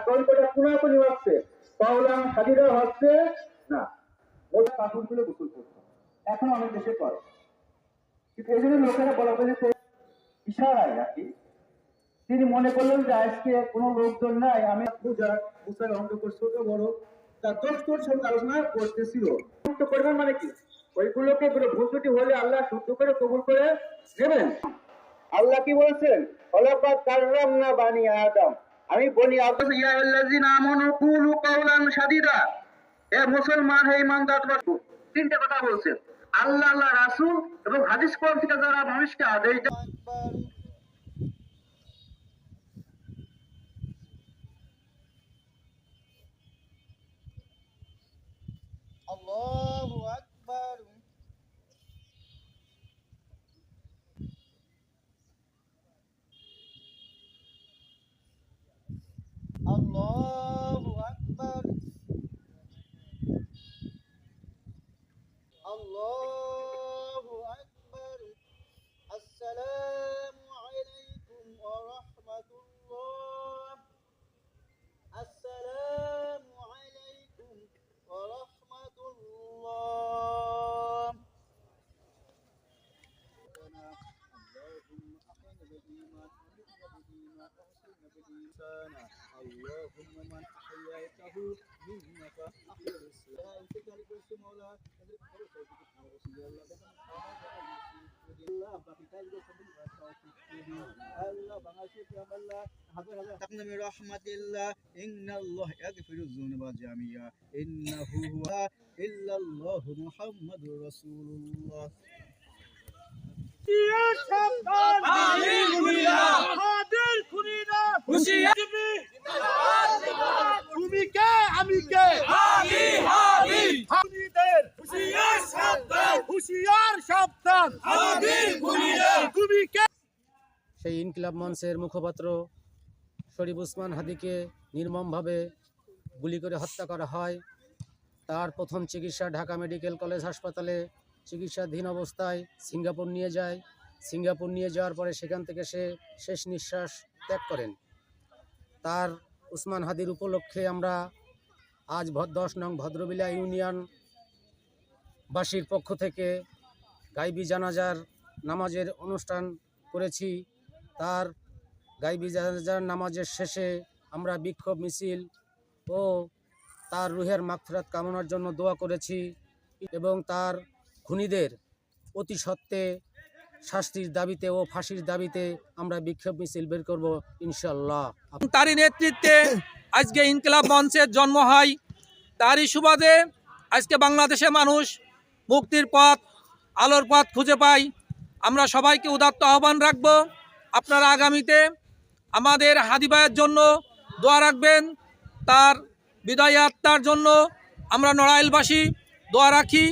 কলকাতা কোনাকুনি হচ্ছে, কওলান সাদিরা হচ্ছে না, ওটা কাপড় তুলে গোসল করতো, এখন অনেক দেশে করে। কিন্তু এই জন্য লোকেরা বলাবলি করে ইশারায় আর কি। তিনি মনে করলেন যে আজকে কোনো লোকজন নাই, আমি বুঝার অঙ্গ ছোট বড় তার দোষ তোর সঙ্গে আলোচনা করতেছিল। মুক্ত করবেন মানে কি, ওইগুলোকে ভুল ত্রুটি হলে আল্লাহ শুদ্ধ করে কবুল করে নেবেন। আল্লাহ কি বলছেন, ওয়ালাকাদ কাররামনা বানি আদম, আমি বনি আদম ইয়া আল্লাযিনা আমানু কুলু কাওলান সাদিদা, হে মুসলমান হে ইমানদার, তোমরা তিনটা কথা বলছেন, আল্লাহ, আল্লাহ রাসূল এবং হাদিস কোরআন থেকে যারা মানুষকে আদেশ দেয়। আল্লাহু আকবার। আল্লাহু আকবার। আল্লাহু আকবার। আসসালামু আলাইকুম ওয়া রাহমাতুল্লাহ। আসসালামু আলাইকুম ওয়া রাহমাতুল্লাহ। اللهم من أحييته منك أحيا الإسلام كذلك مولا برحمة الله إن الله يغفر الذنوب جميعا إنه هو إلا الله محمد رسول الله তুমি কে আমি কে হুশিয়ার সাবধান তুমি কে। সেই ইনকিলাব মঞ্চের মুখপাত্র শরীফ উসমান হাদিকে নির্মমভাবে গুলি করে হত্যা করা হয়। তার প্রথম চিকিৎসা ঢাকা মেডিকেল কলেজ হাসপাতালে চিকিৎসাধীন অবস্থায় সিঙ্গাপুর নিয়ে যায়। সিঙ্গাপুর নিয়ে যাওয়ার পরে সেখান থেকে সে শেষ নিঃশ্বাস ত্যাগ করেন। তার উসমান হাদির উপলক্ষে আমরা আজ 10 নং ভদ্রবিলা ইউনিয়নবাসীর পক্ষ থেকে গাইবি জানাজার নামাজের অনুষ্ঠান করেছি। তার গাইবি জানাজার নামাজের শেষে আমরা বিক্ষোভ মিছিল ও তার রুহের মাগফিরাত কামনার জন্য দোয়া করেছি এবং তার খুনিদের অতি সত্ত্বে শাস্তির দাবিতে ও ফাঁসির দাবিতে আমরা বিক্ষোভ মিছিল বের করব ইনশাআল্লাহ। তারই নেতৃত্বে আজকে ইনকিলাব মঞ্চের জন্ম হয়। তারই সুবাদে আজকে বাংলাদেশের মানুষ মুক্তির পথ, আলোর পথ খুঁজে পায়। আমরা সবাইকে উদাত্ত আহ্বান রাখব, আপনারা আগামীতে আমাদের হাদি ভাইয়ের জন্য দোয়া রাখবেন। তার বিদায় আত্মার জন্য আমরা নড়াইলবাসী দোয়া রাখি।